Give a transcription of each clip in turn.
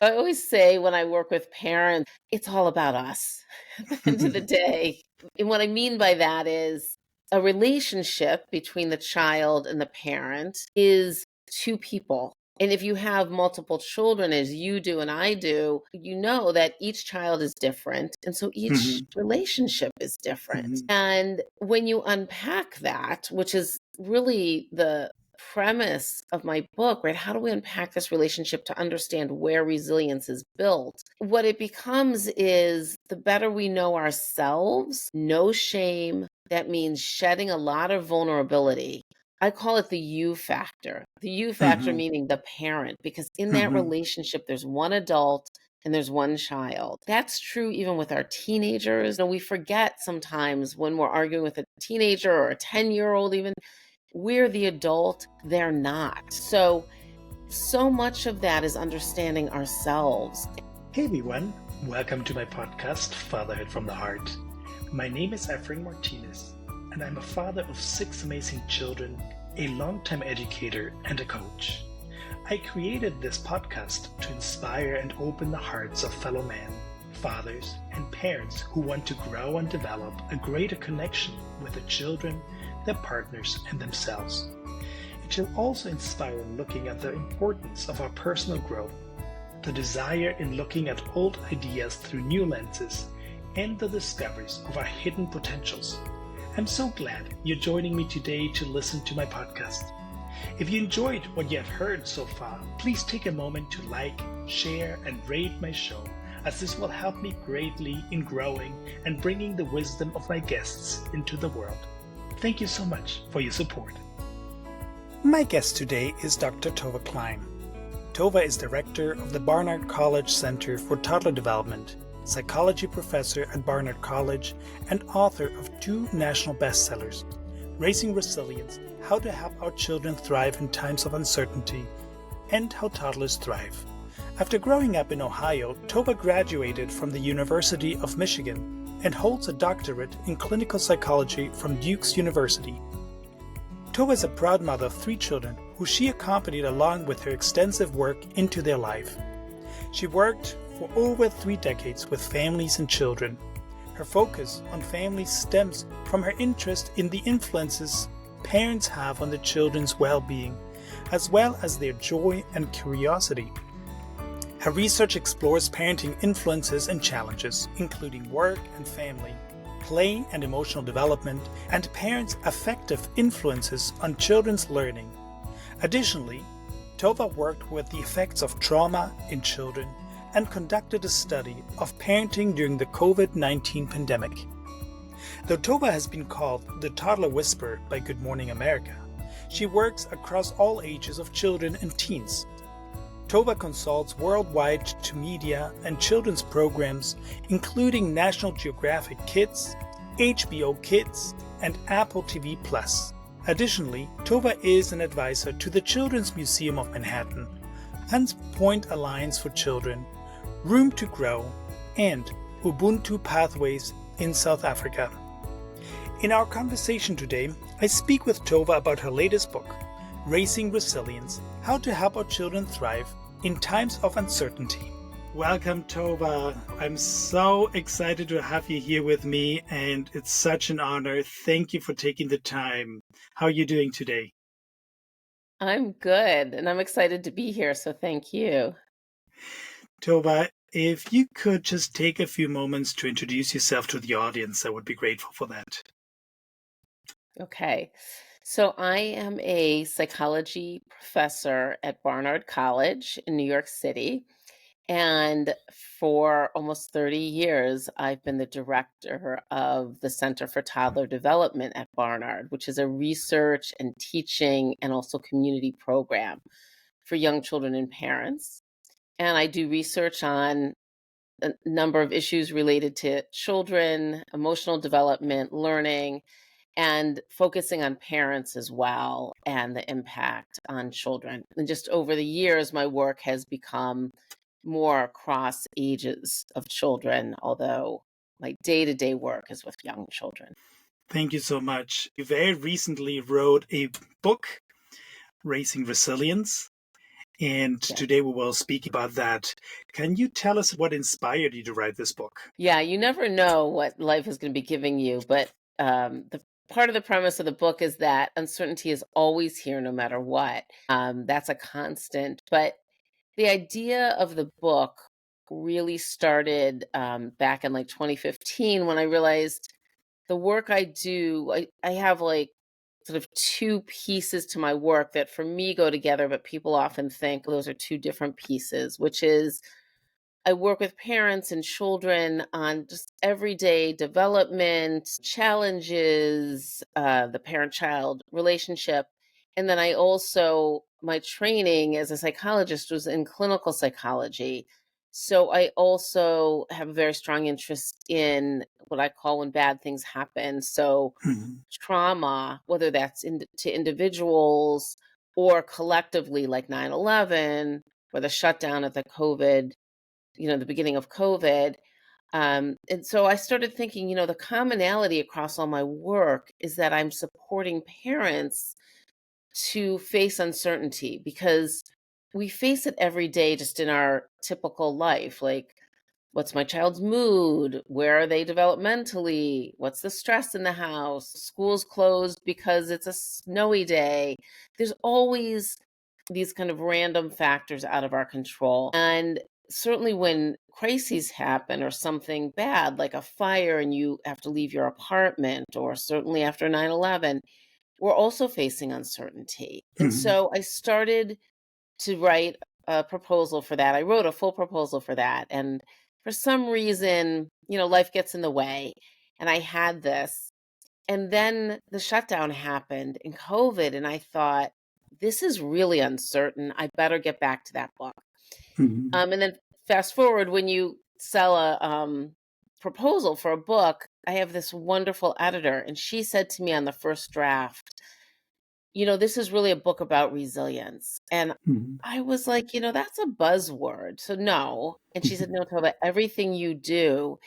I always say when I work with parents, it's all about us at the end of the day. And what I mean by that is a relationship between the child and the parent is two people. And if you have multiple children, as you do and I do, you know that each child is different. And so each Mhm, relationship is different. mhm, And when you unpack that, which is really the premise of my book, right? How do we unpack this relationship to understand where resilience is built? What it becomes is the better we know ourselves, no shame. That means shedding a lot of vulnerability. I call it the you factor. The you factor mhm, meaning the parent, because in that mhm. relationship, there's one adult and there's one child. That's true even with our teenagers. We forget sometimes when we're arguing with a teenager or a 10-year-old, even we're the adult, they're not. So much of that is understanding ourselves. Hey everyone, welcome to my podcast, Fatherhood from the Heart. My name is Efrain Martinez, and I'm a father of 6 amazing children, a longtime educator, and a coach. I created this podcast to inspire and open the hearts of fellow men, fathers, and parents who want to grow and develop a greater connection with their children, their partners, and themselves. It shall also inspire in looking at the importance of our personal growth, the desire in looking at old ideas through new lenses, and the discoveries of our hidden potentials. I'm so glad you're joining me today to listen to my podcast. If you enjoyed what you have heard so far, please take a moment to like, share, and rate my show, as this will help me greatly in growing and bringing the wisdom of my guests into the world. Thank you so much for your support. My guest today is Dr. Tovah Klein. Tovah is director of the Barnard College Center for Toddler Development, psychology professor at Barnard College, and author of 2 national bestsellers, Raising Resilience, How to Help Our Children Thrive in Times of Uncertainty, and How Toddlers Thrive. After growing up in Ohio, Tovah graduated from the University of Michigan and holds a doctorate in clinical psychology from Duke's University. Tovah is a proud mother of 3 children who she accompanied along with her extensive work into their life. She worked for over 3 decades with families and children. Her focus on families stems from her interest in the influences parents have on their children's well-being, as well as their joy and curiosity. Her research explores parenting influences and challenges, including work and family, play and emotional development, and parents' affective influences on children's learning. Additionally, Tovah worked with the effects of trauma in children and conducted a study of parenting during the COVID-19 pandemic. Though Tovah has been called the toddler whisperer by Good Morning America, she works across all ages of children and teens. Tovah consults worldwide to media and children's programs, including National Geographic Kids, HBO Kids, and Apple TV+. Additionally, Tovah is an advisor to the Children's Museum of Manhattan, Hunts Point Alliance for Children, Room to Grow, and Ubuntu Pathways in South Africa. In our conversation today, I speak with Tovah about her latest book, Raising Resilience, How to Help Our Children Thrive in Times of Uncertainty. Welcome, Tovah. I'm so excited to have you here with me, and it's such an honor. Thank you for taking the time. How are you doing today? I'm good and I'm excited to be here. So thank you. Tovah, if you could just take a few moments to introduce yourself to the audience, I would be grateful for that. Okay. So I am a psychology professor at Barnard College in New York City. And for almost 30 years, I've been the director of the Center for Toddler Development at Barnard, which is a research and teaching and also community program for young children and parents. And I do research on a number of issues related to children, emotional development, learning, and focusing on parents as well and the impact on children. And just over the years, my work has become more across ages of children, although my day-to-day work is with young children. Thank you so much. You very recently wrote a book, Raising Resilience, And Yeah. today we will speak about that. Can you tell us what inspired you to write this book? Yeah, you never know what life is going to be giving you, but the part of the premise of the book is that uncertainty is always here no matter what. That's a constant. But the idea of the book really started back in like 2015 when I realized the work I do, I have like sort of two pieces to my work that for me go together, but people often think those are two different pieces, which is I work with parents and children on just everyday development, challenges, the parent child relationship. And then I also, my training as a psychologist was in clinical psychology. So I also have a very strong interest in what I call when bad things happen. So Mhm, trauma, whether that's to individuals or collectively, like 9/11 or the shutdown of the COVID, the beginning of COVID. And so I started thinking, the commonality across all my work is that I'm supporting parents to face uncertainty because we face it every day just in our typical life. Like, what's my child's mood? Where are they developmentally? What's the stress in the house? School's closed because it's a snowy day. There's always these kind of random factors out of our control. And certainly when crises happen or something bad, like a fire and you have to leave your apartment, or certainly after 9/11, we're also facing uncertainty. And mhm, so I started to write a proposal for that. I wrote a full proposal for that. And for some reason, life gets in the way. And I had this. And then the shutdown happened in COVID. And I thought, this is really uncertain. I better get back to that book. mhm, And then fast forward, when you sell a proposal for a book, I have this wonderful editor. And she said to me on the first draft, this is really a book about resilience. And mhm, I was like, that's a buzzword. So no. And she said, mhm, no, Tova, everything you do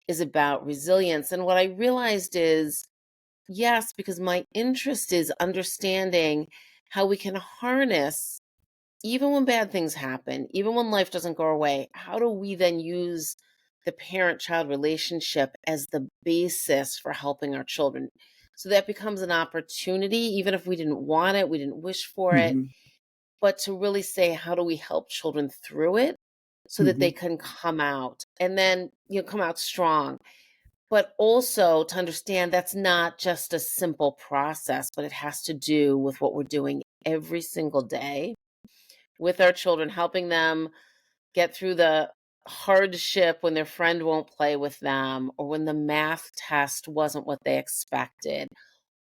is about resilience. And what I realized is, yes, because my interest is understanding how we can harness, even when bad things happen, even when life doesn't go our way, how do we then use the parent child relationship as the basis for helping our children? So that becomes an opportunity, even if we didn't want it, we didn't wish for it, mhm, but to really say, how do we help children through it so that they mhm, can come out and then, come out strong? But also to understand that's not just a simple process, but it has to do with what we're doing every single day with our children, helping them get through the hardship when their friend won't play with them or when the math test wasn't what they expected.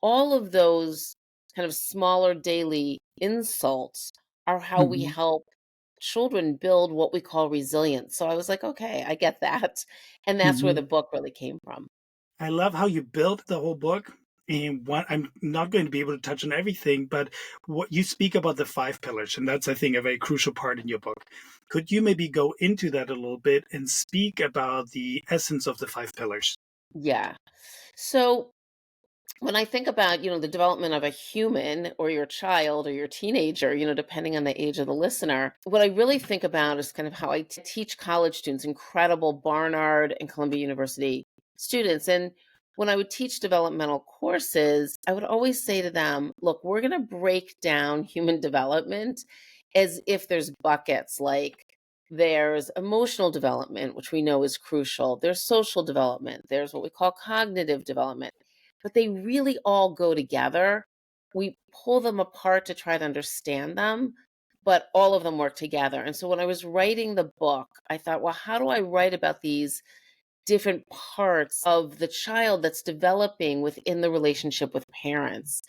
All of those kind of smaller daily insults are how we mhm, help children build what we call resilience. So I was like, okay, I get that. And that's where the mhm. book really came from. I love how you built the whole book. And what I'm not going to be able to touch on everything, but what you speak about the five pillars, and that's, I think, a very crucial part in your book. Could you maybe go into that a little bit and speak about the essence of the five pillars? Yeah. So when I think about, the development of a human or your child or your teenager, depending on the age of the listener, what I really think about is kind of how I teach college students, incredible Barnard and Columbia University students. And when I would teach developmental courses, I would always say to them, look, we're going to break down human development as if there's buckets, like there's emotional development, which we know is crucial. There's social development. There's what we call cognitive development, but they really all go together. We pull them apart to try to understand them, but all of them work together. And so when I was writing the book, I thought, well, how do I write about these different parts of the child that's developing within the relationship with parents?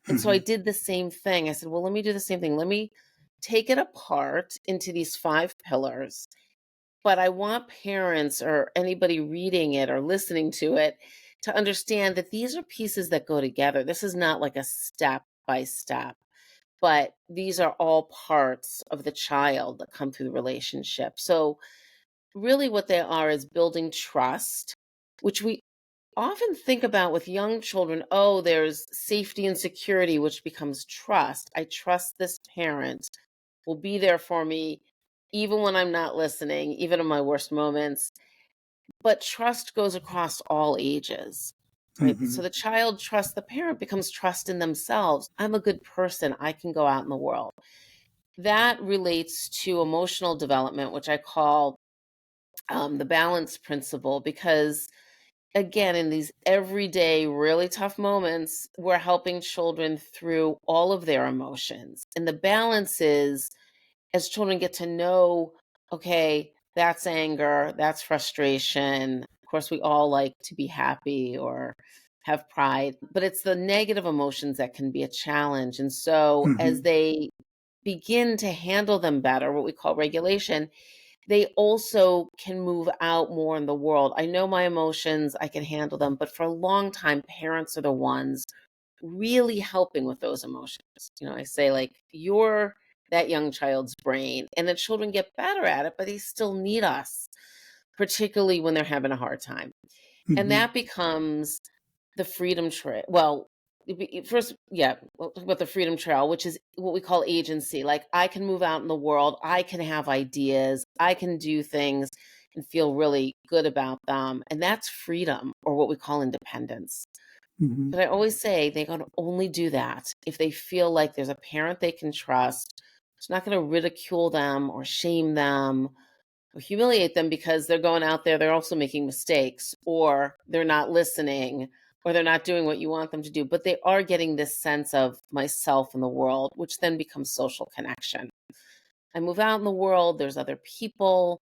And so I Mhm, did the same thing. I said, well, let me do the same thing. Let me take it apart into these five pillars, but I want parents or anybody reading it or listening to it to understand that these are pieces that go together. This is not like a step by step, but these are all parts of the child that come through the relationship. So, really, what they are is building trust, which we often think about with young children. Oh, there's safety and security, which becomes trust. I trust this parent will be there for me even when I'm not listening, even in my worst moments. But trust goes across all ages, right? Hmm. So the child trusts the parent, becomes trust in themselves. I'm a good person. I can go out in the world. That relates to emotional development, which I call the balance principle, because again, in these everyday, really tough moments, we're helping children through all of their emotions. And the balance is, as children get to know, okay, that's anger, that's frustration. Of course, we all like to be happy or have pride, but it's the negative emotions that can be a challenge. And so, as Hmm. they begin to handle them better, what we call regulation, they also can move out more in the world. I know my emotions, I can handle them, but for a long time, parents are the ones really helping with those emotions. I say, like, you're that young child's brain, and the children get better at it, but they still need us, particularly when they're having a hard time. And Hmm. that becomes the freedom trail. Well, first, yeah, we'll talk about the freedom trail, which is what we call agency. Like, I can move out in the world, I can have ideas, I can do things and feel really good about them. And that's freedom, or what we call independence. Hmm. But I always say they can only do that if they feel like there's a parent they can trust. It's not going to ridicule them or shame them or humiliate them because they're going out there, they're also making mistakes, or they're not listening, or they're not doing what you want them to do. But they are getting this sense of myself in the world, which then becomes social connection. I move out in the world, there's other people,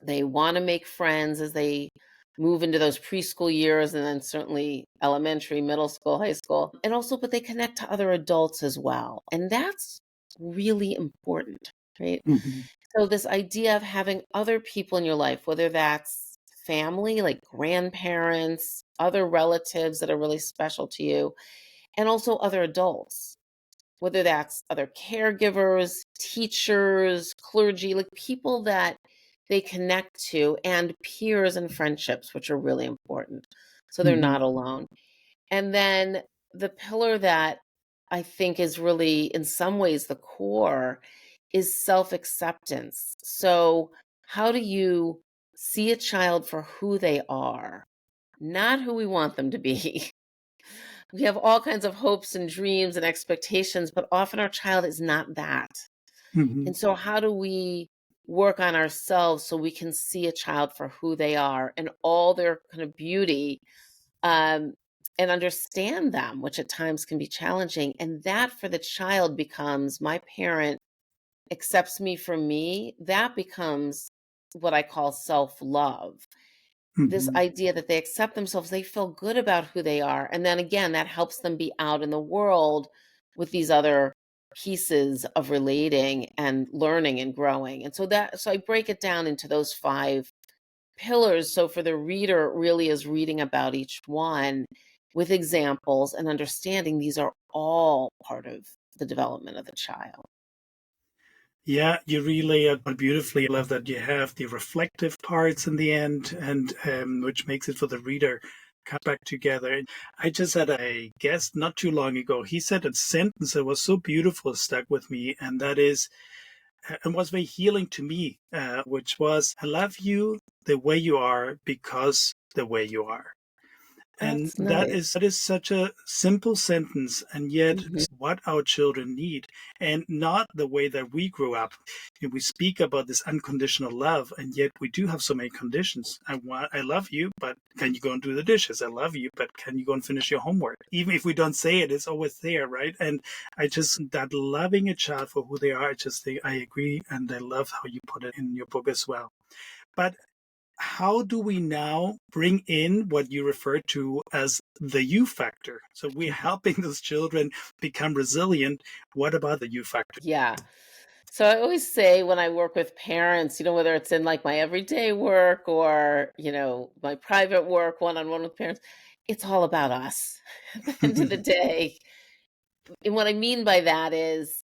they want to make friends as they move into those preschool years, and then certainly elementary, middle school, high school. And also, but they connect to other adults as well. And that's really important, right? Hmm. So, this idea of having other people in your life, whether that's family, like grandparents, other relatives that are really special to you, and also other adults, whether that's other caregivers, teachers, clergy, like people that they connect to, and peers and friendships, which are really important. So they're Hmm. not alone. And then the pillar that I think is really, in some ways, the core is self acceptance. So, how do you see a child for who they are, not who we want them to be? We have all kinds of hopes and dreams and expectations, but often our child is not that. Hmm. And so, how do we work on ourselves so we can see a child for who they are and all their kind of beauty, um, and understand them, which at times can be challenging? And that for the child becomes, my parent accepts me for me. That becomes what I call self love, this Hmm. idea that they accept themselves, they feel good about who they are. And then again, that helps them be out in the world with these other pieces of relating and learning and growing. And so I break it down into those five pillars. So for the reader, it really is reading about each one with examples and understanding these are all part of the development of the child. Yeah, you relay it beautifully. I love that you have the reflective parts in the end, and which makes it for the reader come back together. I just had a guest not too long ago. He said a sentence that was so beautiful, stuck with me, and that is, and was very healing to me, which was, "I love you the way you are because the way you are." And That's that nice. is such a simple sentence, and yet Mhm. what our children need, and not the way that we grew up. We speak about this unconditional love, and yet we do have so many conditions. I love you, but can you go and do the dishes? I love you, but can you go and finish your homework? Even if we don't say it, it's always there, right? And I just, that loving a child for who they are, I just think I agree, and I love how you put it in your book as well. But how do we now bring in what you refer to as the you factor? So we're helping those children become resilient. What about the you factor? Yeah. So I always say when I work with parents, whether it's in like my everyday work or, my private work one on one with parents, it's all about us at the end of the day. And what I mean by that is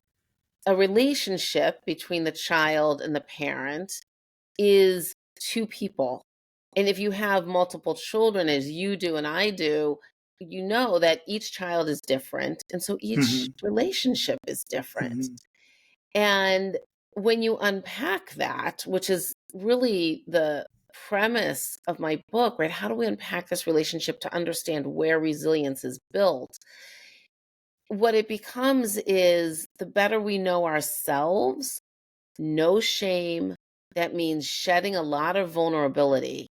a relationship between the child and the parent is two people. And if you have multiple children, as you do and I do, you know that each child is different. And so each Mhm, relationship is different. mhm, And when you unpack that, which is really the premise of my book, right? How do we unpack this relationship to understand where resilience is built? What it becomes is the better we know ourselves, no shame. That means shedding a lot of vulnerability.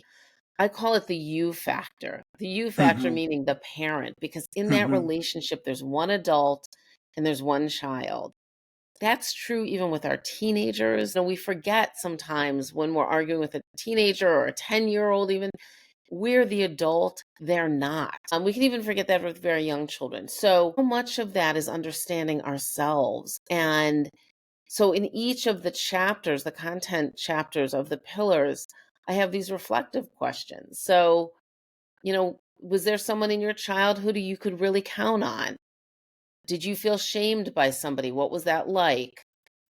I call it the you factor. The you factor Mhm. meaning the parent, because in that Mhm. relationship, there's one adult and there's one child. That's true even with our teenagers. We forget sometimes when we're arguing with a teenager or a 10-year-old, even, we're the adult, they're not. We can even forget that with very young children. So much of that is understanding ourselves. And so in each of the chapters, the content chapters of the pillars, I have these reflective questions. So, was there someone in your childhood who you could really count on? Did you feel shamed by somebody? What was that like?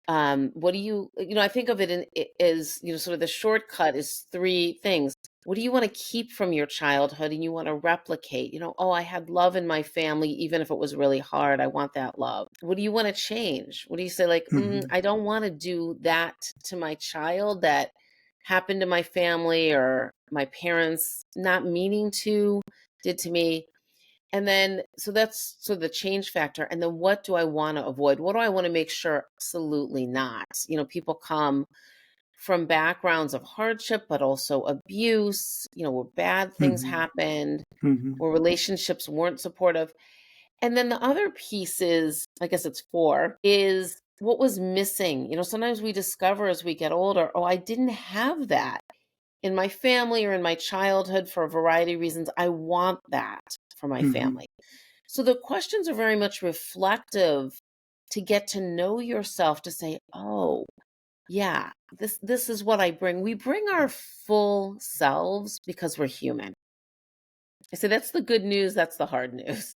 What do I think of it as, sort of the shortcut is three things. What do you want to keep from your childhood and you want to replicate? Oh, I had love in my family, even if it was really hard. I want that love. What do you want to change? What do you say, like, Mhm. I don't want to do that to my child that happened to my family or my parents not meaning to did to me? And then, so that's sort of the change factor. And then what do I want to avoid? What do I want to make sure? Absolutely not. People come from backgrounds of hardship, but also abuse, where bad things Mhm. happened, Mhm. where relationships weren't supportive. And then the other piece is, I guess it's four, is what was missing. Sometimes we discover as we get older, oh, I didn't have that in my family or in my childhood for a variety of reasons. I want that for my Mhm. family. So the questions are very much reflective to get to know yourself, to say, "Oh, yeah, this is what I bring." We bring our full selves because we're human. I say that's the good news, that's the hard news,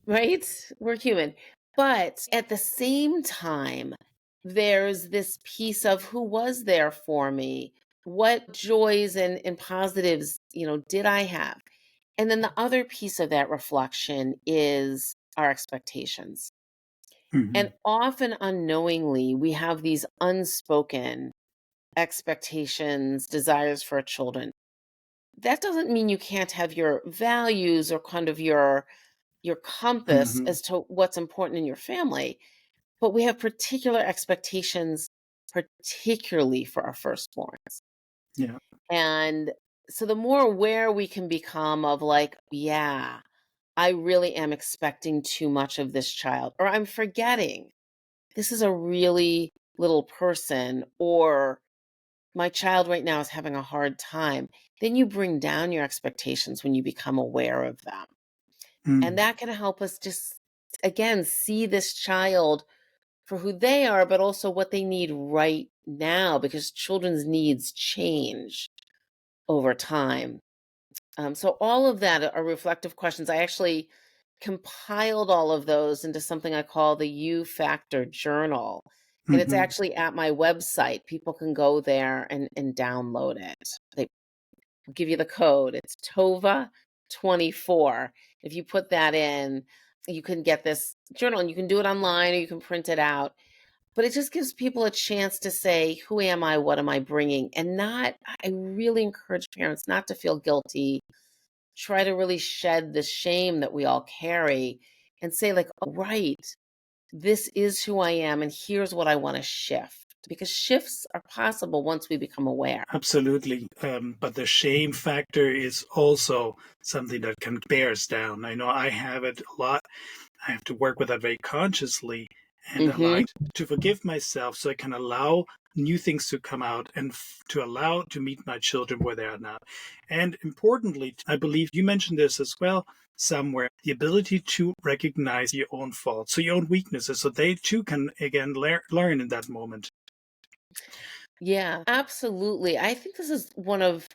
right? We're human. But at the same time, there's this piece of who was there for me? What joys and positives, did I have? And then the other piece of that reflection is our expectations. And Mhm. often unknowingly, we have these unspoken expectations, desires for our children. That doesn't mean you can't have your values or kind of your compass Mhm. as to what's important in your family, but we have particular expectations, particularly for our firstborns. Yeah. And so the more aware we can become of, like, yeah, I really am expecting too much of this child, or I'm forgetting this is a really little person, or my child right now is having a hard time, then you bring down your expectations when you become aware of them. And Mm. that can help us just, again, see this child for who they are, but also what they need right now, because children's needs change over time. So all of that are reflective questions. I actually compiled all of those into something I call the U Factor Journal. And it's Mhm. actually at my website. People can go there and download it. They will give you the code. It's Tova 24. If you put that in, you can get this journal, and you can do it online or you can print it out. But it just gives people a chance to say, who am I? What am I bringing? And not, I really encourage parents not to feel guilty. Try to really shed the shame that we all carry and say, like, oh, right, this is who I am and here's what I want to shift, because shifts are possible once we become aware. Absolutely. But the shame factor is also something that can bear us down. I know I have it a lot. I have to work with that very consciously. And I Hmm. like to forgive myself so I can allow new things to come out and to allow to meet my children where they are now. And importantly, I believe you mentioned this as well somewhere, the ability to recognize your own faults, so your own weaknesses, so they too can again learn in that moment. Yeah, absolutely. I think this is one of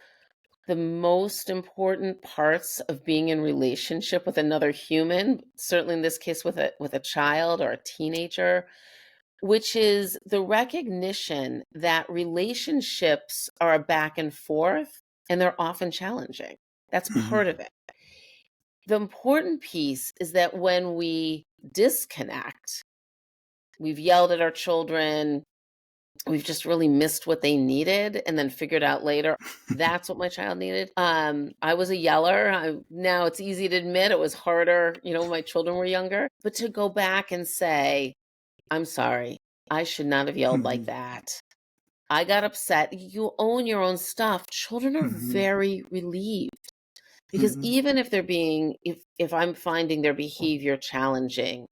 the most important parts of being in relationship with another human, certainly in this case with a child or a teenager, which is the recognition that relationships are a back and forth and they're often challenging. That's Hmm. part of it. The important piece is that when we disconnect, We've yelled at our children. We've just really missed what they needed and then figured out later that's what my child needed. I was a yeller. Now it's easy to admit it was harder, when my children were younger. But to go back and say, I'm sorry, I should not have yelled like Mhm. that. I got upset. You own your own stuff. Children are Mhm. very relieved because Mhm. even if they're being, if I'm finding their behavior challenging,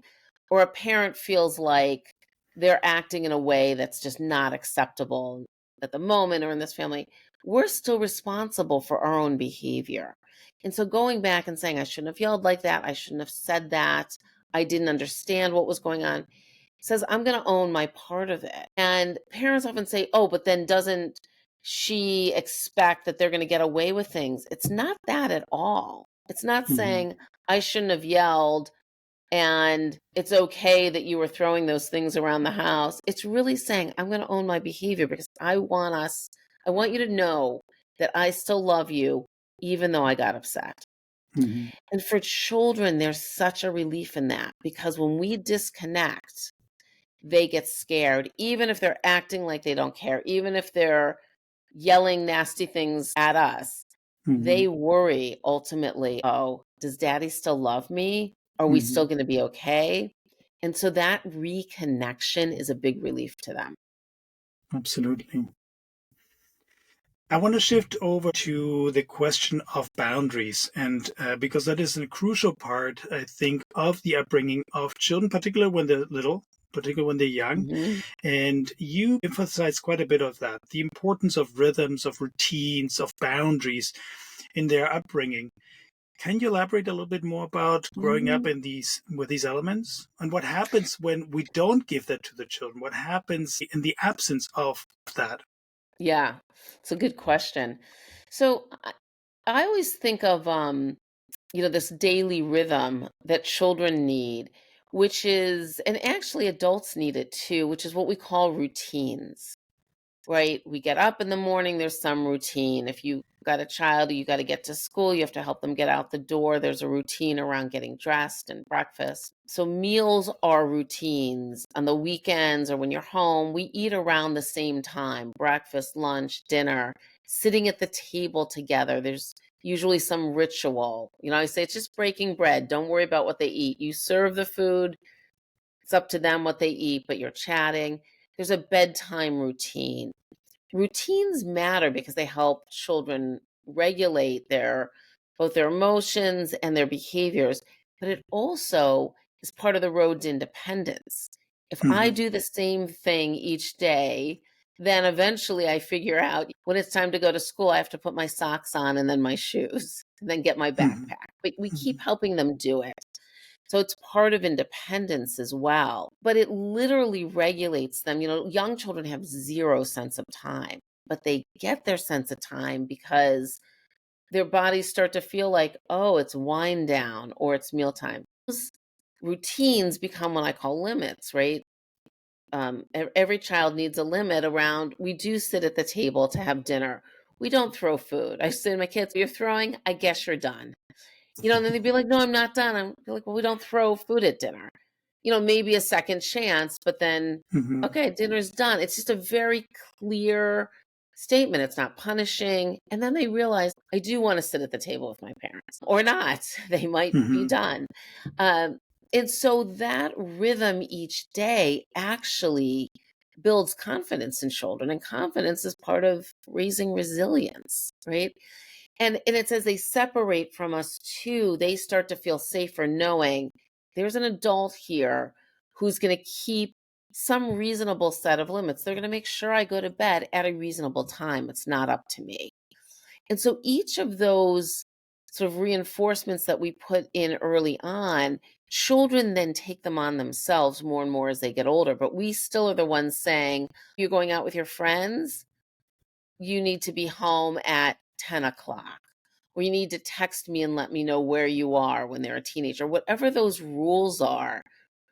or a parent feels like they're acting in a way that's just not acceptable at the moment or in this family, we're still responsible for our own behavior. And so going back and saying, I shouldn't have yelled like that, I shouldn't have said that, I didn't understand what was going on, says, I'm going to own my part of it. And parents often say, oh, but then doesn't she expect that they're going to get away with things? It's not that at all. It's not Mhm. saying, I shouldn't have yelled and it's okay that you were throwing those things around the house. It's really saying, I'm going to own my behavior because I want you to know that I still love you, even though I got upset. Mhm. And for children, there's such a relief in that because when we disconnect, they get scared, even if they're acting like they don't care, even if they're yelling nasty things at us. They Mhm. worry ultimately, oh, does daddy still love me? Are we still Mhm. going to be okay? And so that reconnection is a big relief to them. Absolutely. I want to shift over to the question of boundaries, and because that is a crucial part, I think, of the upbringing of children, particularly when they're little, particularly when they're young. Mhm. And you emphasize quite a bit of that, the importance of rhythms, of routines, of boundaries in their upbringing. Can you elaborate a little bit more about growing up Mhm. in these with these elements and what happens when we don't give that to the children? What happens in the absence of that? Yeah, it's a good question. So I always think of this daily rhythm that children need, which is, and actually adults need it too, which is what we call routines. Right? We get up in the morning, there's some routine. If you got a child, you got to get to school, you have to help them get out the door. There's a routine around getting dressed and breakfast. So meals are routines. On the weekends or when you're home, we eat around the same time, breakfast, lunch, dinner, sitting at the table together. There's usually some ritual. I say it's just breaking bread. Don't worry about what they eat. You serve the food, it's up to them what they eat, but you're chatting. There's a bedtime routine. Routines matter because they help children regulate both their emotions and their behaviors, but it also is part of the road to independence. If I Mhm. do the same thing each day, then eventually I figure out when it's time to go to school, I have to put my socks on and then my shoes and then get my Mhm. backpack. But we keep Mhm. helping them do it. So it's part of independence as well, but it literally regulates them. Young children have zero sense of time, but they get their sense of time because their bodies start to feel like, oh, it's wind down or it's mealtime. Those routines become what I call limits, right? Every child needs a limit around, we do sit at the table to have dinner. We don't throw food. I say to my kids, you're throwing, I guess you're done. And then they'd be like, "No, I'm not done." I'm like, "Well, we don't throw food at dinner." Maybe a second chance, but then, Mhm. okay, dinner's done. It's just a very clear statement. It's not punishing. And then they realize, I do want to sit at the table with my parents or not. They might be Mhm. done. Um, and so that rhythm each day actually builds confidence in children. And confidence is part of raising resilience, right? And it's as they separate from us too, they start to feel safer knowing there's an adult here who's going to keep some reasonable set of limits. They're going to make sure I go to bed at a reasonable time. It's not up to me. And so each of those sort of reinforcements that we put in early on, children then take them on themselves more and more as they get older. But we still are the ones saying, you're going out with your friends, you need to be home at 10 o'clock, or you need to text me and let me know where you are when they're a teenager. Whatever those rules are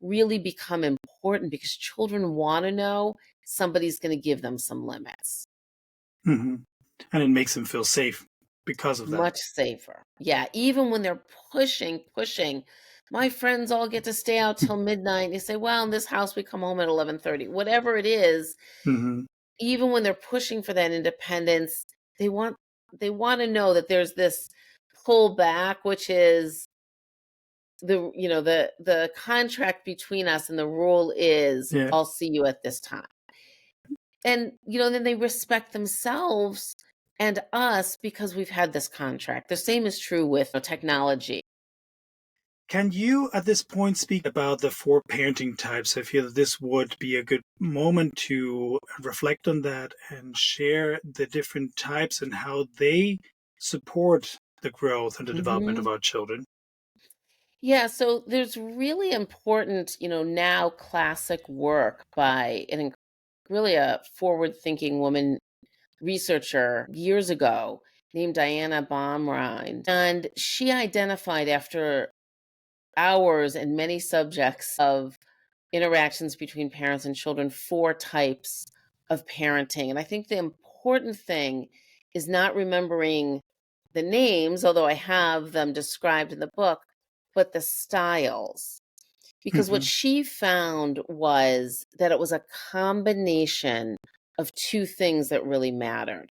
really become important because children want to know somebody's going to give them some limits. Mhm. And it makes them feel safe because of that. Much safer. Yeah, even when they're pushing. My friends all get to stay out till midnight. And you say, well, in this house, we come home at 11:30. Whatever it is, Mm-hmm. even when they're pushing for that independence, they want they want to know that there's this pull back, which is the contract between us, and the rule is Yeah. I'll see you at this time. And then they respect themselves and us because we've had this contract. The same is true with technology. Can you at this point speak about the four parenting types? I feel that this would be a good moment to reflect on that and share the different types and how they support the growth and the development of Mhm. our children. Yeah, so there's really important, now classic work by really a forward-thinking woman researcher years ago named Diana Baumrind. And she identified, after hours and many subjects of interactions between parents and children, four types of parenting. And I think the important thing is not remembering the names, although I have them described in the book, but the styles. Because what Mm-hmm. she found was that it was a combination of two things that really mattered.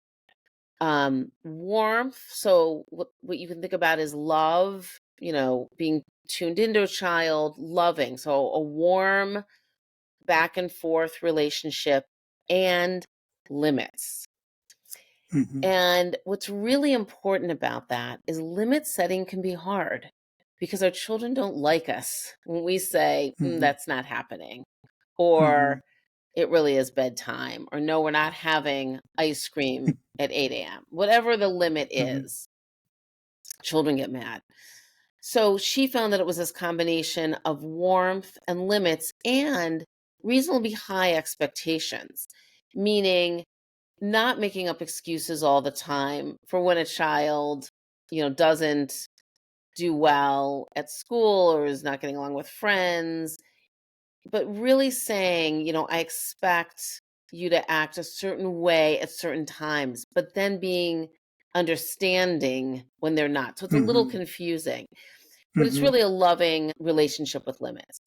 Warmth, so what you can think about is love, being tuned into a child, loving. So a warm back and forth relationship, and limits. Mm-hmm. And what's really important about that is limit setting can be hard because our children don't like us when we say, Mm-hmm. that's not happening, Mm-hmm. or it really is bedtime, or no, we're not having ice cream at 8 a.m. Whatever the limit Mm-hmm. is, children get mad. So she found that it was this combination of warmth and limits and reasonably high expectations, meaning not making up excuses all the time for when a child, doesn't do well at school or is not getting along with friends, but really saying, I expect you to act a certain way at certain times, but then being understanding when they're not. So it's a little Mm-hmm. confusing, but it's Mm-hmm. really a loving relationship with limits.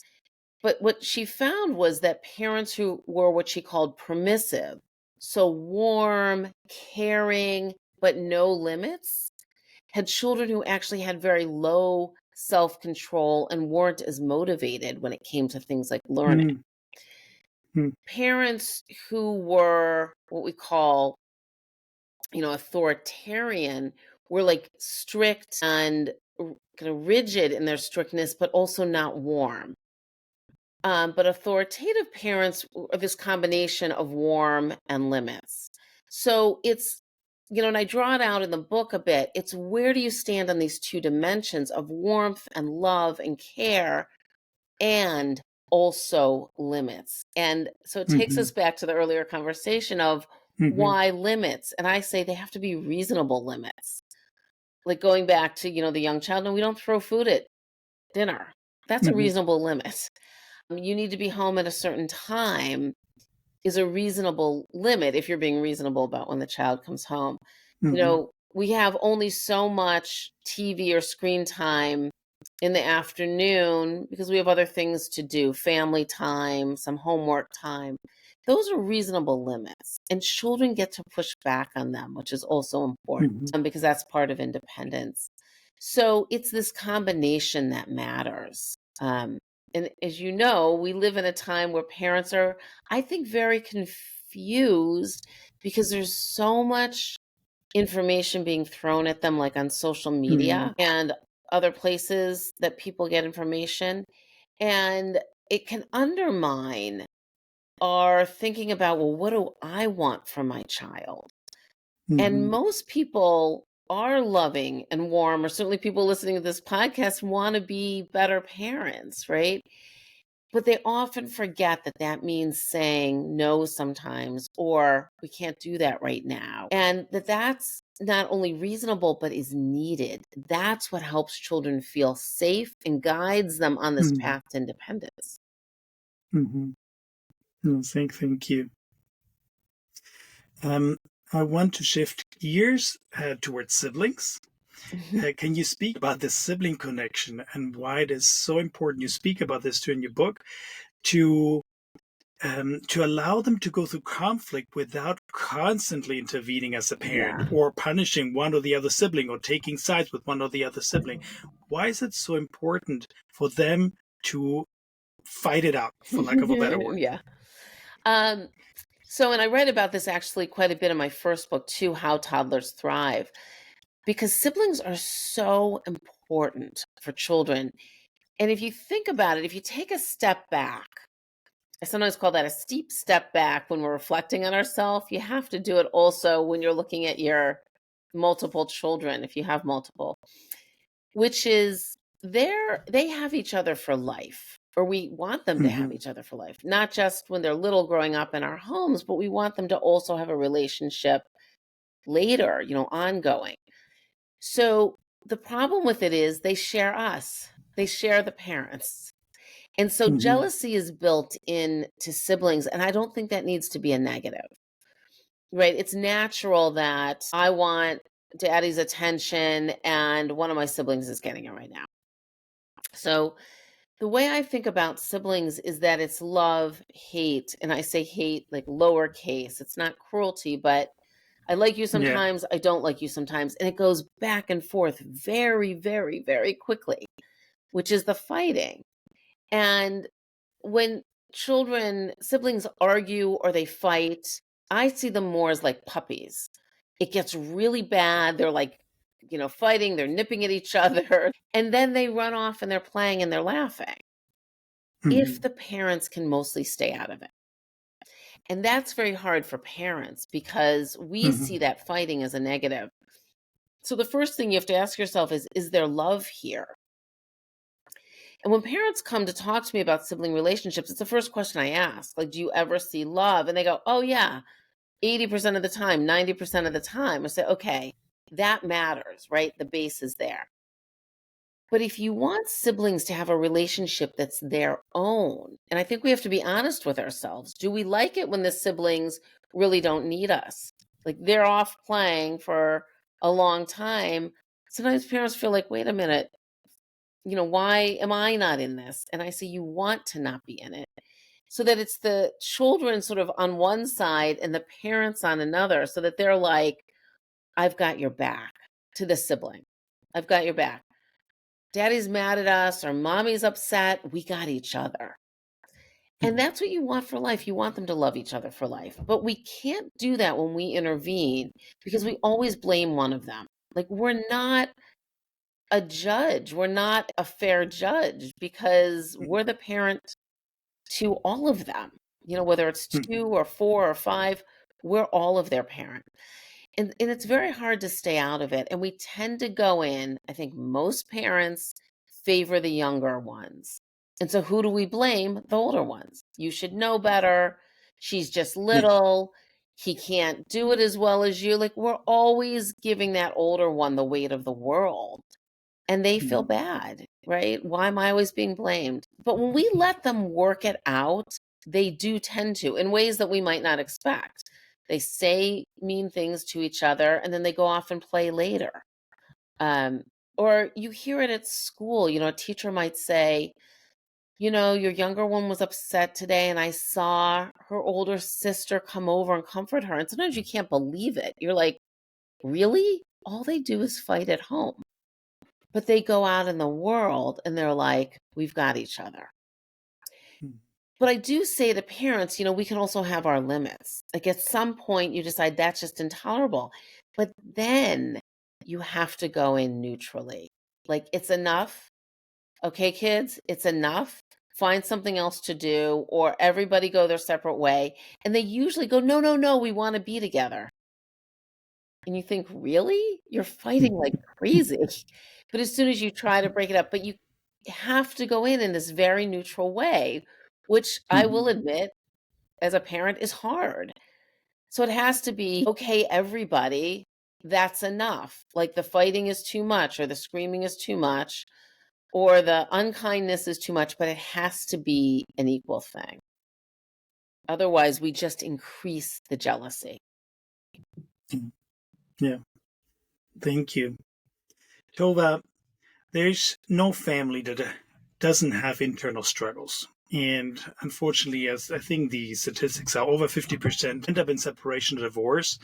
But what she found was that parents who were what she called permissive, so warm, caring, but no limits, had children who actually had very low self control and weren't as motivated when it came to things like learning. Mm-hmm. Parents who were what we call, authoritarian, were like strict and kind of rigid in their strictness, but also not warm. But authoritative parents are this combination of warm and limits. So it's, and I draw it out in the book a bit. It's where do you stand on these two dimensions of warmth and love and care, and also limits. And so it takes Mm-hmm. us back to the earlier conversation of Mm-hmm. why limits. And I say they have to be reasonable limits. Like going back to, the young child, no, we don't throw food at dinner. That's a Mm-hmm. reasonable limit. You need to be home at a certain time is a reasonable limit if you're being reasonable about when the child comes home. Mm-hmm. We have only so much TV or screen time in the afternoon because we have other things to do, family time, some homework time. Those are reasonable limits, and children get to push back on them, which is also important, Mm-hmm. because that's part of independence. So it's this combination that matters. And as you know, we live in a time where parents are, I think, very confused because there's so much information being thrown at them, like on social Mm-hmm. media and other places that people get information. And it can undermine our thinking about, well, what do I want from my child? And Mm-hmm. most people are loving and warm, or certainly people listening to this podcast want to be better parents, right? But they often forget that that means saying no sometimes, or we can't do that right now. And that's not only reasonable, but is needed. That's what helps children feel safe and guides them on this Mm-hmm. path to independence. Mm-hmm. No, thank you. Um, I want to shift gears towards siblings. Can you speak about this sibling connection and why it is so important? You speak about this too in your book to to allow them to go through conflict without constantly intervening as a parent Yeah. or punishing one or the other sibling or taking sides with one or the other sibling. Why is it so important for them to fight it out, for lack of a better word? Yeah. Um, and I read about this actually quite a bit in my first book too, How Toddlers Thrive, because siblings are so important for children. And if you think about it, if you take a step back, I sometimes call that a steep step back when we're reflecting on ourselves. You have to do it also when you're looking at your multiple children, if you have multiple, which is they have each other for life, or we want them to have Hmm. each other for life, not just when they're little growing up in our homes, but we want them to also have a relationship later, ongoing. So the problem with it is they share us, they share the parents. And so Hmm. jealousy is built into siblings, and I don't think that needs to be a negative, right? It's natural that I want daddy's attention and one of my siblings is getting it right now. So the way I think about siblings is that it's love, hate, and I say hate like lowercase. It's not cruelty, but I like you Yeah. sometimes, I don't like you sometimes, and it goes back and forth very, very, very quickly, which is the fighting. And when siblings argue or they fight, I see them more as like puppies. It gets really bad. They're like, fighting, they're nipping at each other, and then they run off and they're playing and they're laughing if Hmm. the parents can mostly stay out of it. And that's very hard for parents because we see Hmm. that fighting as a negative. So the first thing you have to ask yourself is there love here? And when parents come to talk to me about sibling relationships, it's the first question I ask. Like, do you ever see love? And they go, oh, yeah, 80% of the time, 90% of the time. I say, okay, that matters, right? The base is there. But if you want siblings to have a relationship that's their own, and I think we have to be honest with ourselves, do we like it when the siblings really don't need us? Like they're off playing for a long time. Sometimes parents feel like, wait a minute, why am I not in this? And I say, you want to not be in it. So that it's the children sort of on one side and the parents on another, so that they're like, I've got your back to the sibling. I've got your back. Daddy's mad at us or mommy's upset. We got each other. And that's what you want for life. You want them to love each other for life. But we can't do that when we intervene because we always blame one of them. Like we're not a judge. We're not a fair judge because we're the parent to all of them. Whether it's two Hmm. or four or five, we're all of their parent. And it's very hard to stay out of it. And we tend to go in, I think most parents favor the younger ones. And so who do we blame? The older ones. You should know better. She's just Yeah. little. He can't do it as well as you. Like we're always giving that older one the weight of the world. And they feel Hmm. bad, right? Why am I always being blamed? But when we let them work it out, they do tend to in ways that we might not expect. They say mean things to each other and then they go off and play later. Um, or you hear it at school, a teacher might say, your younger one was upset today and I saw her older sister come over and comfort her. And sometimes you can't believe it. You're like, really? All they do is fight at home. But they go out in the world and they're like, we've got each other. But I do say to parents, we can also have our limits. Like at some point, you decide that's just intolerable. But then you have to go in neutrally. Like it's enough. Okay, kids, it's enough. Find something else to do, or everybody go their separate way. And they usually go, no, no, no, we want to be together. And you think, really? You're fighting like crazy. But as soon as you try to break it up, but you have to go in this very neutral way, which I will Hmm. admit as a parent is hard. So it has to be, okay, everybody, that's enough. Like the fighting is too much, or the screaming is too much, or the unkindness is too much, but it has to be an equal thing. Otherwise, we just increase the jealousy. Yeah. Thank you. Tova, there's no family that doesn't have internal struggles. And unfortunately, as I think the statistics are, over 50% end up in separation or divorce.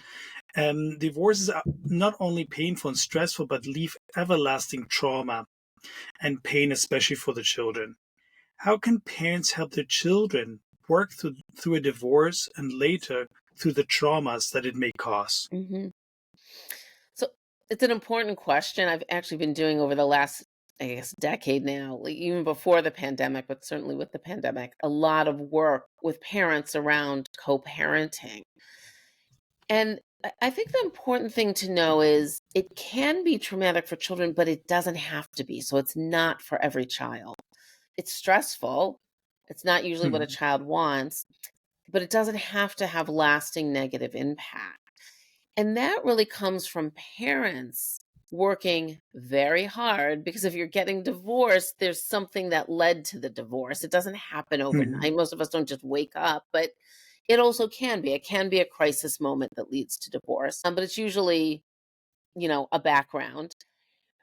Divorces are not only painful and stressful, but leave everlasting trauma and pain, especially for the children. How can parents help their children work through a divorce and later through the traumas that it may cause? Hmm. So it's an important question. I've actually been doing over the last, I guess, decade now, like even before the pandemic, but certainly with the pandemic, a lot of work with parents around co-parenting. And I think the important thing to know is it can be traumatic for children, but it doesn't have to be. So it's not for every child. It's stressful. It's not usually what a Mhm, child wants, but it doesn't have to have lasting negative impact. And that really comes from parents working very hard because if you're getting divorced, there's something that led to the divorce. It doesn't happen mhm, overnight. Most of us don't just wake up, but it also can be. It can be a crisis moment that leads to divorce. But it's usually, a background,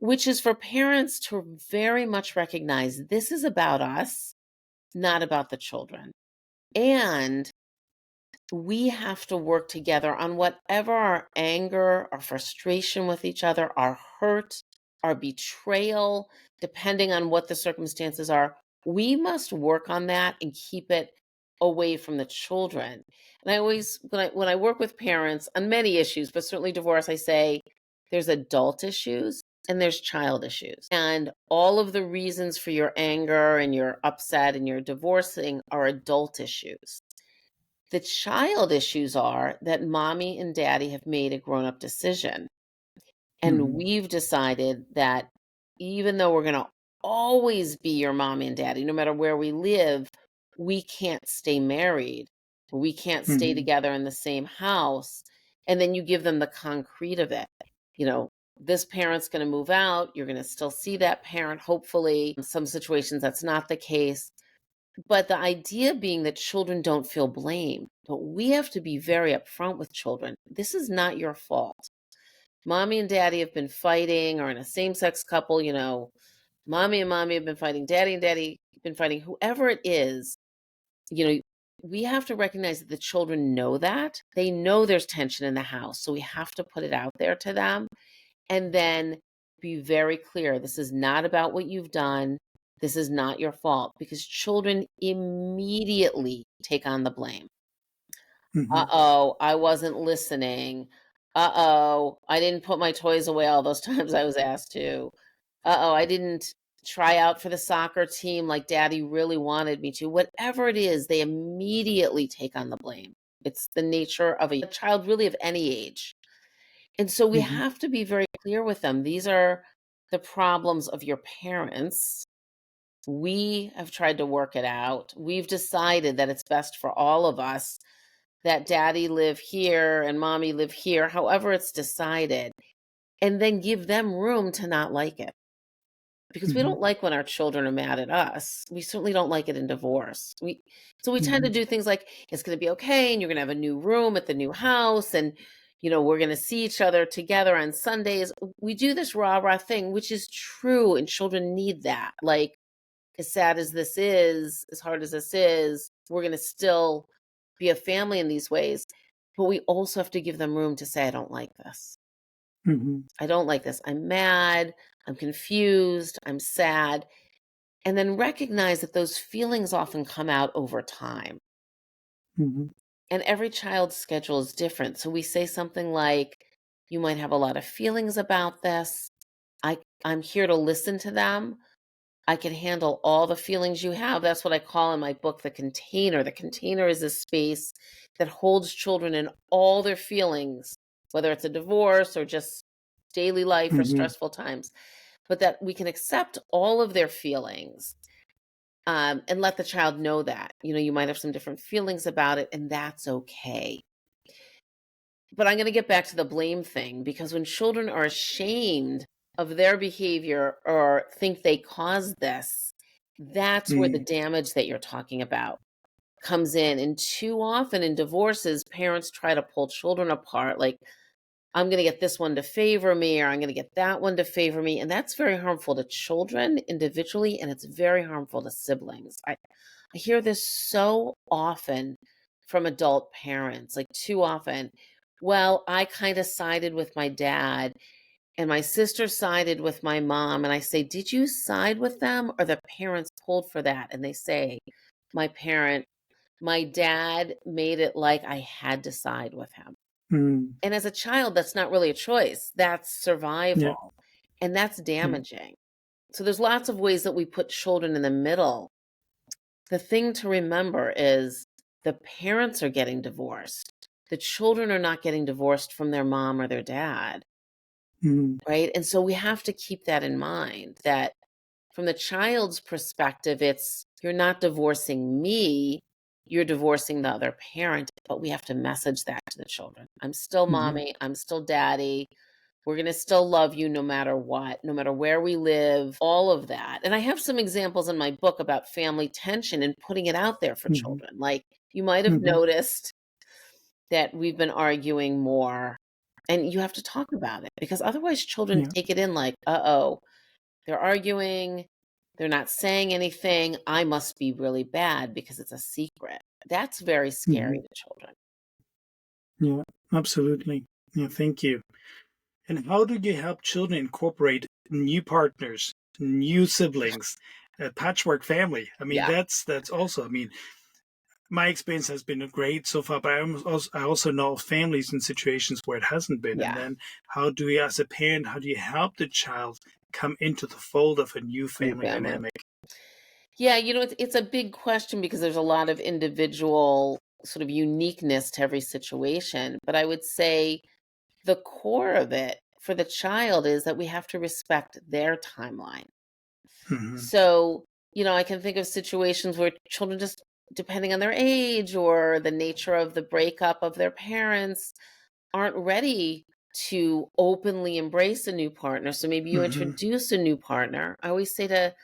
which is for parents to very much recognize this is about us, not about the children. And we have to work together on whatever our anger, our frustration with each other, our hurt, our betrayal, depending on what the circumstances are. We must work on that and keep it away from the children. And I always, when I work with parents on many issues, but certainly divorce, I say there's adult issues and there's child issues. And all of the reasons for your anger and your upset and your divorcing are adult issues. The child issues are that mommy and daddy have made a grown up decision. And mhm, we've decided that even though we're going to always be your mommy and daddy, no matter where we live, we can't stay married. We can't stay mhm, together in the same house. And then you give them the concrete of it. You know, this parent's going to move out. You're going to still see that parent, hopefully. In some situations, that's not the case. But the idea being that children don't feel blame, but we have to be very upfront with children. This is not your fault. Mommy and daddy have been fighting, or in a same sex couple, mommy and mommy have been fighting, daddy and daddy have been fighting, whoever it is, you know, we have to recognize that the children know that. They know there's tension in the house. So we have to put it out there to them and then be very clear. This is not about what you've done. This is not your fault because children immediately take on the blame. mhm, Uh-oh, I wasn't listening. Uh-oh, I didn't put my toys away all those times I was asked to. Uh-oh, I didn't try out for the soccer team like daddy really wanted me to. Whatever it is, they immediately take on the blame. It's the nature of a child really of any age. And so we mhm, have to be very clear with them. These are the problems of your parents. We have tried to work it out. We've decided that it's best for all of us that daddy live here and mommy live here, however it's decided, and then give them room to not like it. Because we mhm, don't like when our children are mad at us. We certainly don't like it in divorce. We tend to mhm, do things like it's going to be okay and you're going to have a new room at the new house and we're going to see each other together on Sundays. We do this rah-rah thing, which is true and children need that. Like as sad as this is, as hard as this is, we're going to still be a family in these ways. But we also have to give them room to say, I don't like this. mhm, I don't like this. I'm mad. I'm confused. I'm sad. And then recognize that those feelings often come out over time. mhm, And every child's schedule is different. So we say something like, you might have a lot of feelings about this. I'm here to listen to them. I can handle all the feelings you have. That's what I call in my book the container. The container is a space that holds children in all their feelings, whether it's a divorce or just daily life or mhm, stressful times, but that we can accept all of their feelings and let the child know that. You might have some different feelings about it, and that's okay. But I'm going to get back to the blame thing because when children are ashamed of their behavior or think they caused this, that's where the mhm, damage that you're talking about comes in. And too often in divorces, parents try to pull children apart. Like, I'm going to get this one to favor me, or I'm going to get that one to favor me. And that's very harmful to children individually, and it's very harmful to siblings. I hear this so often from adult parents, like too often. Well, I kind of sided with my dad, and my sister sided with my mom. And I say, did you side with them, or the parents pulled for that? And they say, my parent, my dad made it like I had to side with him. Mm. And as a child, that's not really a choice. That's Yeah. survival. And that's Yeah. damaging. So there's lots of ways that we put children in the middle. The thing to remember is the parents are getting divorced. The children are not getting divorced from their mom or their dad, Mm. right? And so we have to keep that in mind, that from the child's perspective, it's you're not divorcing me, you're divorcing the other parent, but we have to message that to the children. I'm still Mhm. mommy, I'm still daddy. We're going to still love you no matter what, no matter where we live, all of that. And I have some examples in my book about family tension and putting it out there for Mhm. children. Like you might have Mhm. noticed that we've been arguing more, and you have to talk about it because otherwise children Yeah. take it in like, uh-oh, they're arguing, they're not saying anything. I must be really bad because it's a secret. That's very scary Mhm. to children. Yeah. Absolutely. Yeah. Thank you. And how do you help children incorporate new partners, new siblings, a patchwork family? I mean, Yeah, that's also. I mean, my experience has been great so far, but I also know of families in situations where it hasn't been. And yeah. then, how do you, as a parent, how do you help the child come into the fold of a new New family family. dynamic? Yeah, it's a big question because there's a lot of individual sort of uniqueness to every situation. But I would say the core of it for the child is that we have to respect their timeline. Hmm. So, I can think of situations where children just, depending on their age or the nature of the breakup of their parents, aren't ready to openly embrace a new partner. So maybe you Hmm. introduce a new partner. I always say to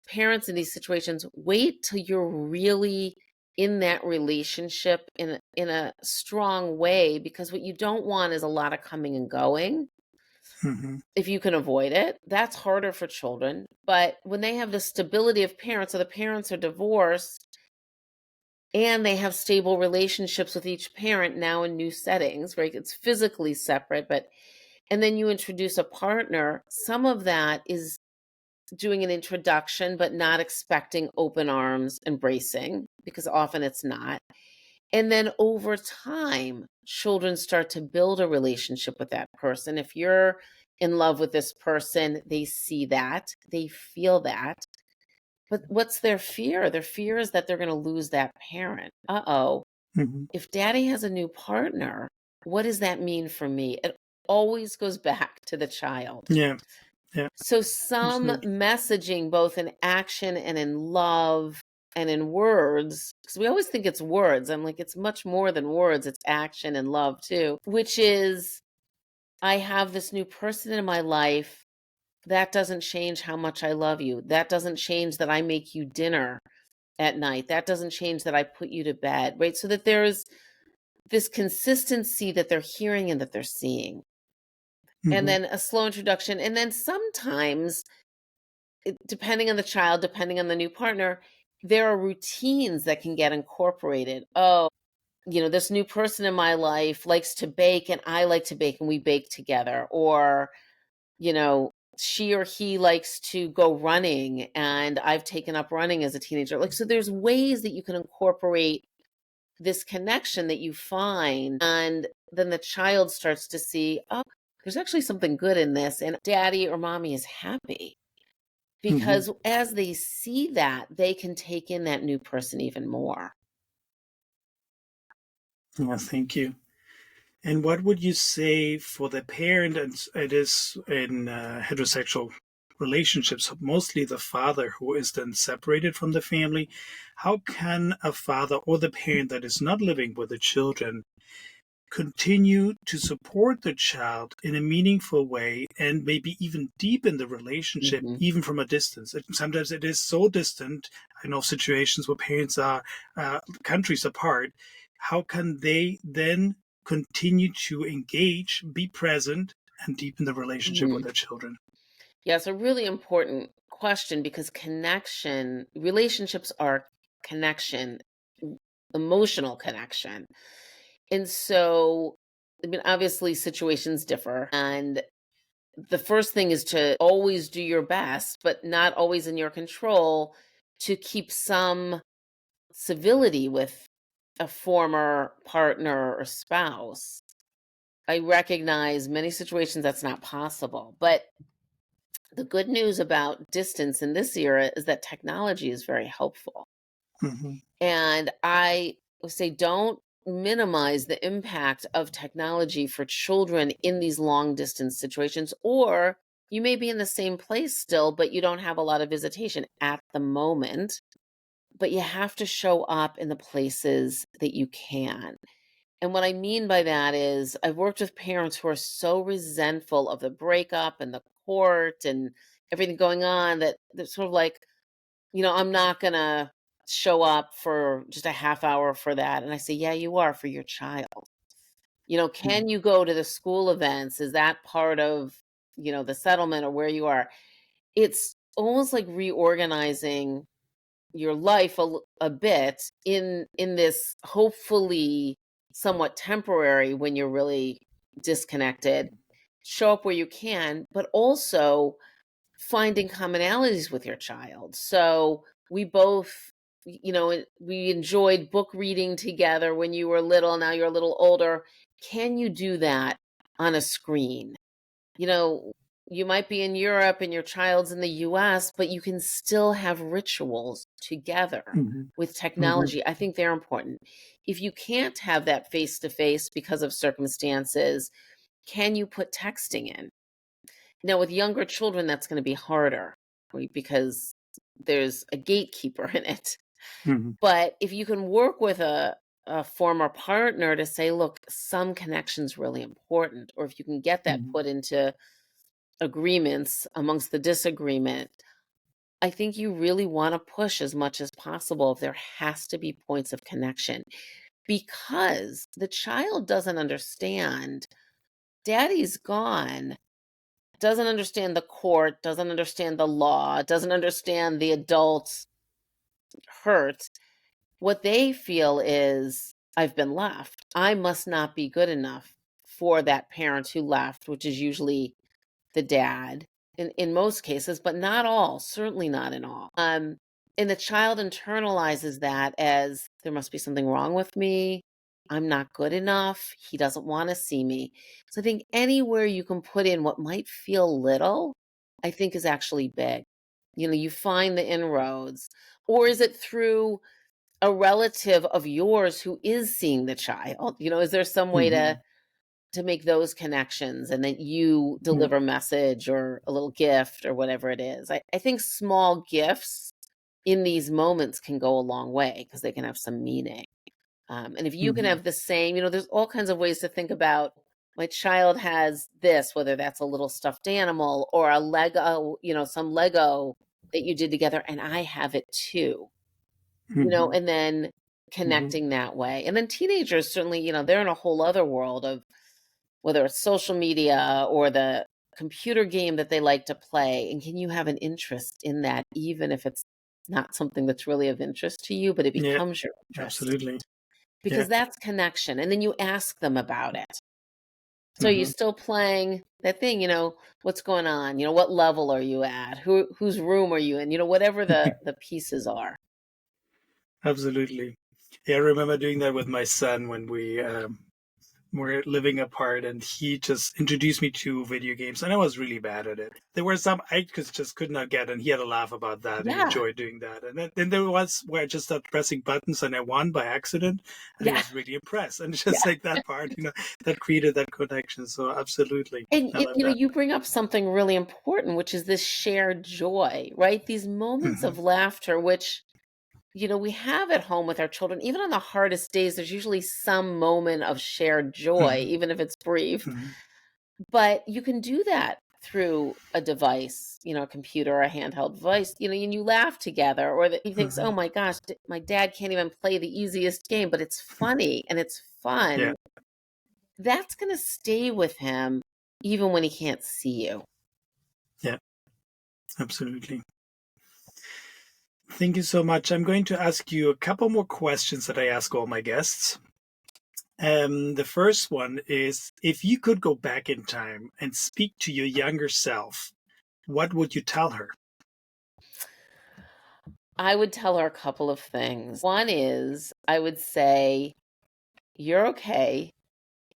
parents in these situations, wait till you're really in that relationship in a strong way, because what you don't want is a lot of coming and going. Hmm. If you can avoid it, that's harder for children. But when they have the stability of parents, or the parents are divorced and they have stable relationships with each parent now in new settings, right? It's physically separate, but and then you introduce a partner, some of that is doing an introduction, but not expecting open arms embracing, because often it's not. And then over time, children start to build a relationship with that person. If you're in love with this person, they see that, they feel that. But what's their fear? Their fear is that they're going to lose that parent. Uh-oh, Hmm. if daddy has a new partner, what does that mean for me? It always goes back to the child. Yeah. Yeah. So some Absolutely. messaging, both in action and in love and in words, because we always think it's words. I'm like, it's much more than words. It's action and love too, which is, I have this new person in my life. That doesn't change how much I love you. That doesn't change that I make you dinner at night. That doesn't change that I put you to bed, right? So that there's this consistency that they're hearing and that they're seeing. And Hmm. then a slow introduction. And then sometimes depending on the child, depending on the new partner, there are routines that can get incorporated. Oh, this new person in my life likes to bake and I like to bake and we bake together. Or, you know, she or he likes to go running and I've taken up running as a teenager. Like, so there's ways that you can incorporate this connection that you find. And then the child starts to see, oh, there's actually something good in this. And daddy or mommy is happy. Hmm. Because as they see that, they can take in that new person even more. Yeah. Thank you. And what would you say for the parent? And it is in heterosexual relationships, mostly the father who is then separated from the family. How can a father or the parent that is not living with the children continue to support the child in a meaningful way and maybe even deepen the relationship Mhm. even from a distance? Sometimes it is so distant. I know situations where parents are countries apart. How can they then continue to engage, be present, and deepen the relationship with Mhm. their children? Yeah, it's a really important question because relationships are connection, w- emotional connection. And so, I mean, obviously, situations differ. And the first thing is to always do your best, but not always in your control, to keep some civility with a former partner or spouse. I recognize many situations that's not possible, but the good news about distance in this era is that technology is very helpful. Hmm. And I would say don't minimize the impact of technology for children in these long distance situations, or you may be in the same place still, but you don't have a lot of visitation at the moment. But you have to show up in the places that you can. And what I mean by that is, I've worked with parents who are so resentful of the breakup and the court and everything going on that they're sort of like, I'm not going to show up for just a half hour for that. And I say, yeah, you are, for your child. Can you go to the school events? Is that part of, the settlement or where you are? It's almost like reorganizing your life a bit in this hopefully somewhat temporary, when you're really disconnected, show up where you can, but also finding commonalities with your child. So we both, we enjoyed book reading together when you were little. Now you're a little older. Can you do that on a screen? you know, you might be in Europe and your child's in the US, but you can still have rituals together Hmm. with Hmm. technology. I think they're important. If you can't have that face to face because of circumstances, can you put texting in? Now, with younger children, that's going to be harder, right, because there's a gatekeeper in it. Hmm. But if you can work with a former partner to say, look, some connection's really important, or if you can get that Hmm. put into agreements amongst the disagreement, I think you really want to push as much as possible if there has to be points of connection, because the child doesn't understand daddy's gone, doesn't understand the court, doesn't understand the law, doesn't understand the adults hurt. What they feel is, I've been left. I must not be good enough for that parent who left, which is usually the dad in most cases, but not all, certainly not in all. And the child internalizes that as, there must be something wrong with me. I'm not good enough. He doesn't want to see me. So I think anywhere you can put in what might feel little, I think is actually big. You find the inroads. Or is it through a relative of yours who is seeing the child? Is there some way Hmm. to make those connections, and then you Yeah. deliver a message or a little gift or whatever it is? I think small gifts in these moments can go a long way because they can have some meaning. And if you can Hmm. have the same, there's all kinds of ways to think about, my child has this, whether that's a little stuffed animal or a Lego, some Lego that you did together, and I have it too, Hmm. and then Hmm. connecting that way. And then teenagers, certainly, they're in a whole other world of, whether it's social media or the computer game that they like to play. And can you have an interest in that, even if it's not something that's really of interest to you, but it Yeah, becomes your interest? absolutely. Because Yeah. that's connection. And then you ask them about it. So you're Hmm. still playing that thing, what's going on? What level are you at? Whose room are you in? Whatever the pieces are. Absolutely. Yeah, I remember doing that with my son when we were living apart, and he just introduced me to video games, and I was really bad at it. There were some just could not get, and he had a laugh about that. He Yeah. enjoyed doing that, and then there was where I just started pressing buttons, and I won by accident, and he Yeah. was really impressed. And just Yeah. like that part, that created that connection. So absolutely, And I love that. you bring up something really important, which is this shared joy, right? These moments Hmm. of laughter, which we have at home with our children. Even on the hardest days, there's usually some moment of shared joy, Hmm. even if it's brief. Hmm. But you can do that through a device, a computer, a handheld device, and you laugh together. Or that he thinks, oh Hmm. my gosh, my dad can't even play the easiest game, but it's funny and it's Yeah. fun. that's going to stay with him even when he can't see you. Yeah, absolutely. Thank you so much. I'm going to ask you a couple more questions that I ask all my guests. The first one is, if you could go back in time and speak to your younger self, what would you tell her? I would tell her a couple of things. One is, I would say, you're okay,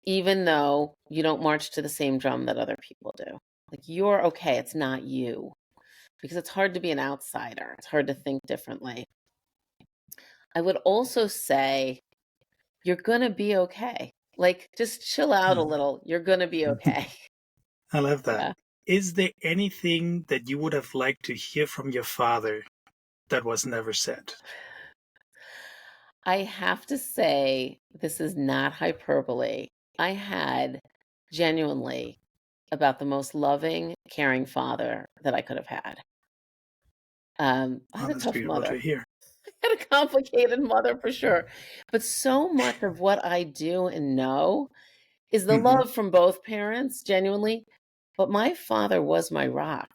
even though you don't march to the same drum that other people do. Like, you're okay. It's not you. Because it's hard to be an outsider. It's hard to think differently. I would also say, you're going to be okay. Like, just chill out a little. You're going to be okay. I love that. Yeah. Is there anything that you would have liked to hear from your father that was never said? I have to say, this is not hyperbole. I had genuinely about the most loving, caring father that I could have had. I Oh, had a that's tough beautiful mother. to hear. I had a complicated mother for sure. But so much of what I do and know is the Hmm. love from both parents, genuinely. But my father was my rock.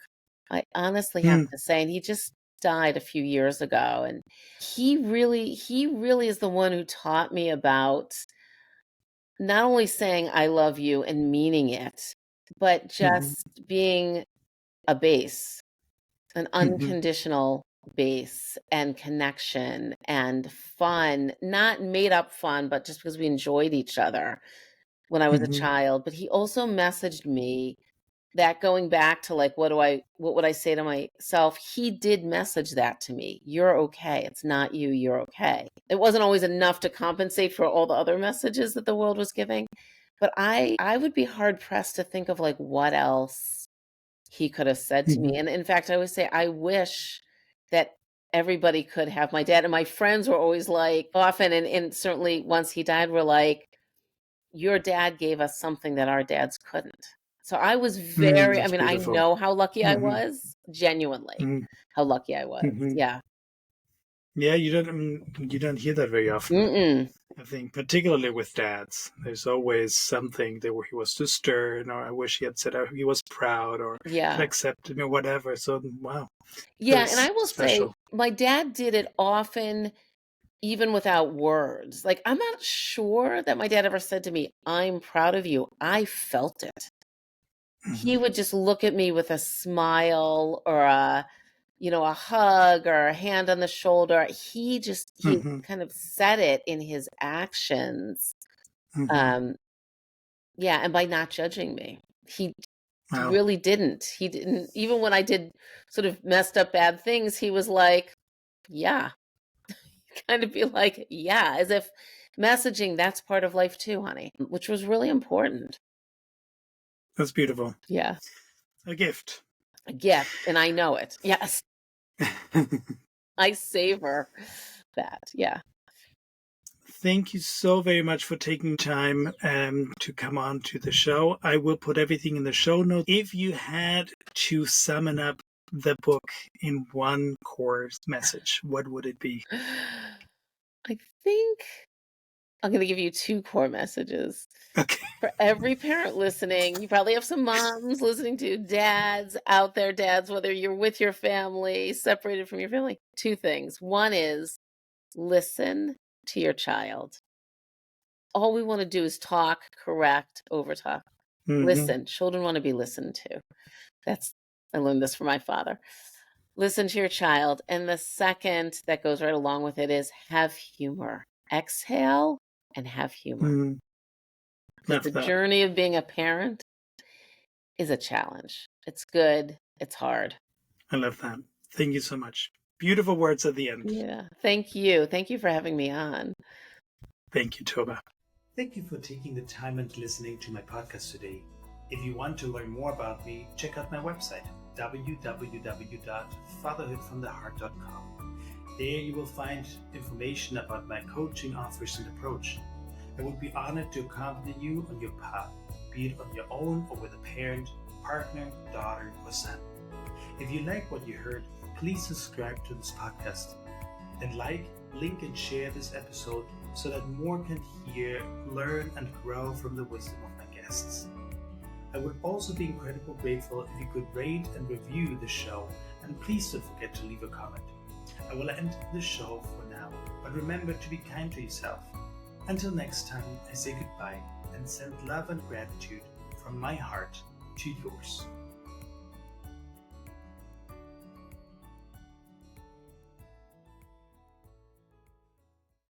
I honestly have Mm, to say, and he just died a few years ago. And he really is the one who taught me about not only saying I love you and meaning it, but mhm, just being a base, an mhm, unconditional base and connection and fun, not made up fun, but just because we enjoyed each other when I was a mhm, child. But he also messaged me that, going back to like, what would I say to myself? He did message that to me. You're okay. It's not you. You're okay. It wasn't always enough to compensate for all the other messages that the world was giving. But I would be hard pressed to think of like what else he could have said to me. mhm, And in fact, I always say, I wish that everybody could have my dad. And my friends were always like, often, and certainly once he died, were like, your dad gave us something that our dads couldn't. So I was I that's mean, I beautiful. know how lucky I Hmm. was, genuinely, Hmm. how lucky I was. Hmm. Yeah. Yeah, you don't hear that very often. Mm-mm. I think, particularly with dads, there's always something that where he was too stern, or I wish he had said he was proud, or had Yeah. accepted me, or whatever. So, wow, Yeah. And feels I will say, special. my dad did it often, even without words. Like, I'm not sure that my dad ever said to me, I'm proud of you. I felt it. He Hmm. would just look at me with a smile or a hug or a hand on the shoulder. He Hmm. kind of said it in his actions. Hmm. Um, yeah, and by not judging me. He Wow, really didn't. He didn't, even when I did sort of messed up bad things, he was like, yeah, kind of be like, yeah, as if messaging, that's part of life too, honey, which was really important. that's beautiful. Yeah. A gift. A gift. And I know it. Yes. I savor that. Yeah. Thank you so very much for taking time to come on to the show. I will put everything in the show notes. If you had to summon up the book in one core message, what would it be? I think I'm going to give you two core messages. Okay. For every parent listening, you probably have some moms listening to, dads out there, dads, whether you're with your family, separated from your family. Two things. One is, listen to your child. All we want to do is talk, correct, over talk. Hmm. Listen. Children want to be listened to. I learned this from my father. Listen to your child. And the second that goes right along with it is, have humor. Exhale and have humor. Mm, Because love the that. journey of being a parent is a challenge. It's good. It's hard. I love that. Thank you so much. Beautiful words at the end. Yeah. Thank you. Thank you for having me on. Thank you, Tovah. Thank you for taking the time and listening to my podcast today. If you want to learn more about me, check out my website, www.fatherhoodfromtheheart.com. There you will find information about my coaching offers and approach. I would be honored to accompany you on your path, be it on your own or with a parent, partner, daughter, or son. If you like what you heard, please subscribe to this podcast. Then like, link, and share this episode so that more can hear, learn, and grow from the wisdom of my guests. I would also be incredibly grateful if you could rate and review the show, and please don't forget to leave a comment. I will end the show for now, but remember to be kind to yourself. Until next time, I say goodbye and send love and gratitude from my heart to yours.